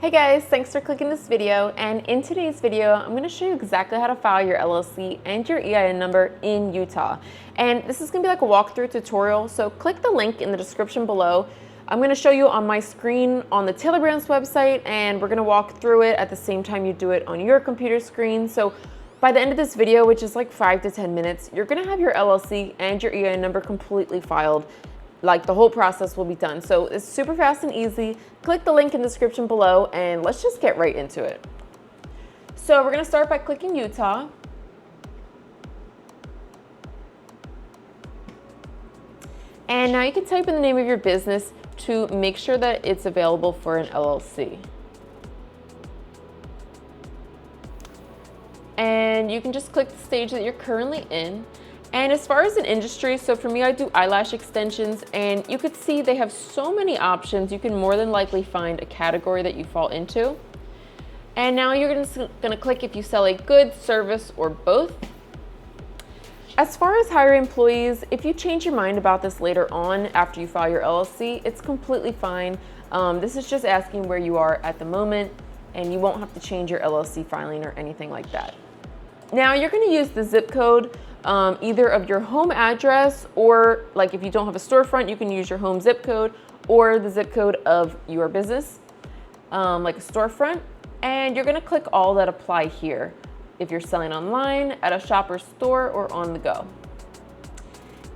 Hey guys, thanks for clicking this video, and in today's video I'm going to show you exactly how to file your LLC and your EIN number in Utah. And this is going to be like a walkthrough tutorial, so click the link in the description below. I'm going to show you on my screen on the Taylor Brands website, and we're going to walk through it at the same time you do it on your computer screen. So by the end of this video, which is like 5 to 10 minutes, you're going to have your LLC and your EIN number completely filed. Like the whole process will be done. So it's super fast and easy. Click the link in the description below and let's just get right into it. So we're gonna start by clicking Utah. And now you can type in the name of your business to make sure that it's available for an LLC. And you can just click the stage that you're currently in. And as far as an industry, so for me, I do eyelash extensions, and you could see they have so many options. You can more than likely find a category that you fall into. And now you're gonna click if you sell a good, service, or both. As far as hiring employees, if you change your mind about this later on after you file your LLC, it's completely fine. This is just asking where you are at the moment, and you won't have to change your LLC filing or anything like that. Now you're gonna use the zip code either of your home address, or like if you don't have a storefront, you can use your home zip code or the zip code of your business, like a storefront. And you're gonna click all that apply here if you're selling online, at a shop or store, or on the go.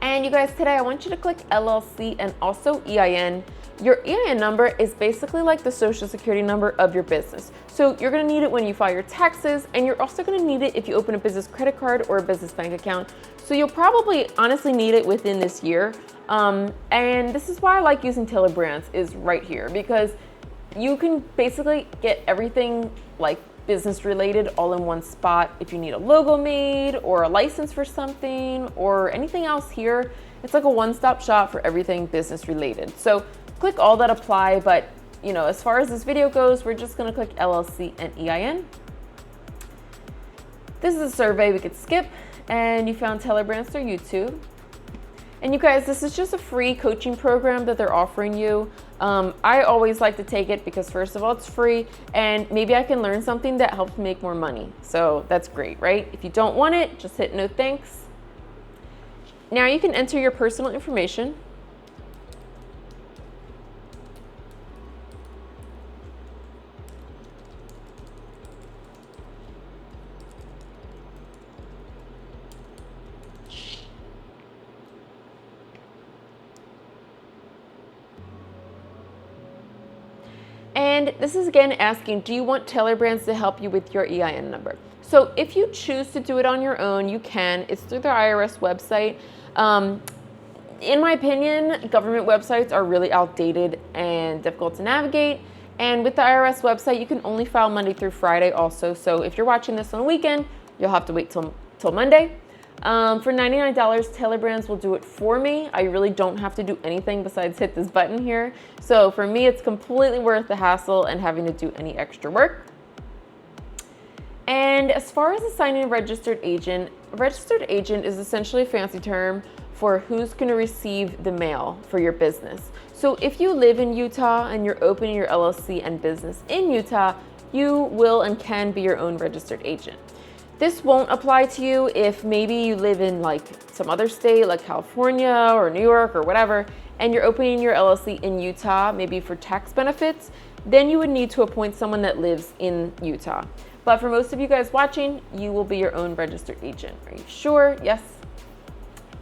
And you guys, today I want you to click LLC and also EIN. Your EIN number is basically like the social security number of your business. So you're gonna need it when you file your taxes, and you're also gonna need it if you open a business credit card or a business bank account. So you'll probably honestly need it within this year. And this is why I like using Taylor Brands is right here, because you can basically get everything like business related all in one spot. If you need a logo made or a license for something or anything else here, it's like a one-stop shop for everything business related. So click all that apply, but you know, as far as this video goes, we're just gonna click LLC and EIN. This is a survey we could skip, and you found Taylor Brands through YouTube. And you guys, this is just a free coaching program that they're offering you. I always like to take it because first of all, it's free, and maybe I can learn something that helps me make more money. So that's great, right? If you don't want it, just hit no thanks. Now you can enter your personal information. And this is again asking, do you want Taylor Brands to help you with your EIN number? So if you choose to do it on your own, you can. It's through the IRS website. In my opinion, government websites are really outdated and difficult to navigate. And with the IRS website, you can only file Monday through Friday also. So if you're watching this on a weekend, you'll have to wait till Monday. For $99, Taylor Brands will do it for me. I really don't have to do anything besides hit this button here. So for me, it's completely worth the hassle and having to do any extra work. And as far as assigning a registered agent is essentially a fancy term for who's going to receive the mail for your business. So if you live in Utah and you're opening your LLC and business in Utah, you will and can be your own registered agent. This won't apply to you if maybe you live in like some other state like California or New York or whatever, and you're opening your LLC in Utah, maybe for tax benefits, then you would need to appoint someone that lives in Utah. But for most of you guys watching, you will be your own registered agent. Are you sure? Yes.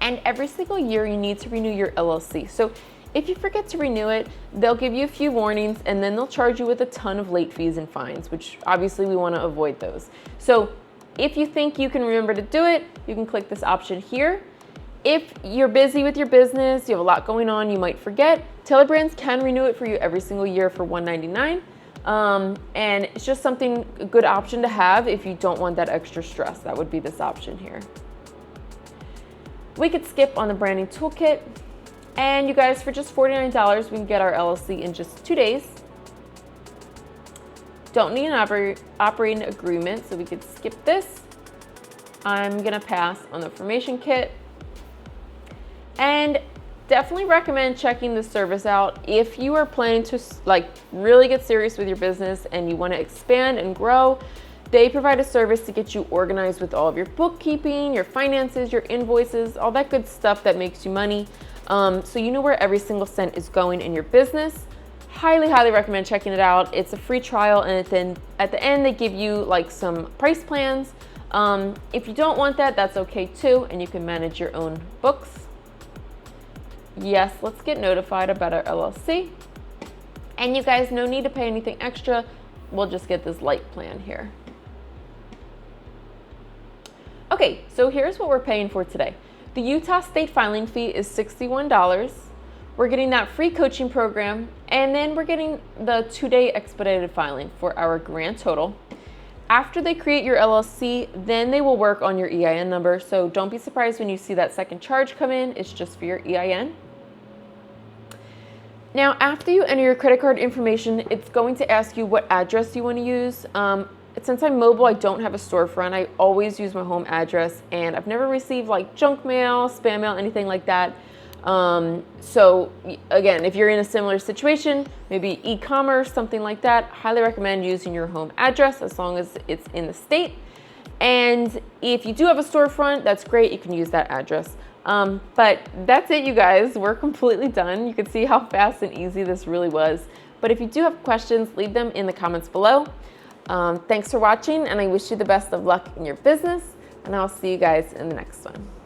And every single year you need to renew your LLC. So if you forget to renew it, they'll give you a few warnings, and then they'll charge you with a ton of late fees and fines, which obviously we want to avoid those. So if you think you can remember to do it, you can click this option here. If you're busy with your business, you have a lot going on, you might forget, Taylor Brands can renew it for you every single year for $199. And it's just something, a good option to have if you don't want that extra stress. That would be this option here. We could skip on the branding toolkit. And you guys, for just $49, we can get our LLC in just 2 days. Don't need an operating agreement, so we could skip this. I'm gonna pass on the information kit. And definitely recommend checking the service out if you are planning to like really get serious with your business and you want to expand and grow. They provide a service to get you organized with all of your bookkeeping, your finances, your invoices, all that good stuff that makes you money. So you know where every single cent is going in your business. Highly recommend checking it out. It's a free trial, and then at the end they give you like some price plans. If you don't want that, that's okay too, and you can manage your own books. Yes, let's get notified about our LLC. And you guys, no need to pay anything extra. We'll just get this light plan here. Okay, so here's what we're paying for today. The Utah state filing fee is $61. We're getting that free coaching program, and then we're getting the 2-day expedited filing for our grand total. After they create your LLC, then they will work on your EIN number. So don't be surprised when you see that second charge come in. It's just for your EIN. Now, after you enter your credit card information, it's going to ask you what address you want to use. Since I'm mobile, I don't have a storefront. I always use my home address, and I've never received like junk mail, spam mail, anything like that. So again, if you're in a similar situation, maybe e-commerce, something like that, highly recommend using your home address as long as it's in the state. And if you do have a storefront, that's great. You can use that address. But that's it, you guys. We're completely done. You can see how fast and easy this really was. But if you do have questions, leave them in the comments below. Thanks for watching, and I wish you the best of luck in your business, and I'll see you guys in the next one.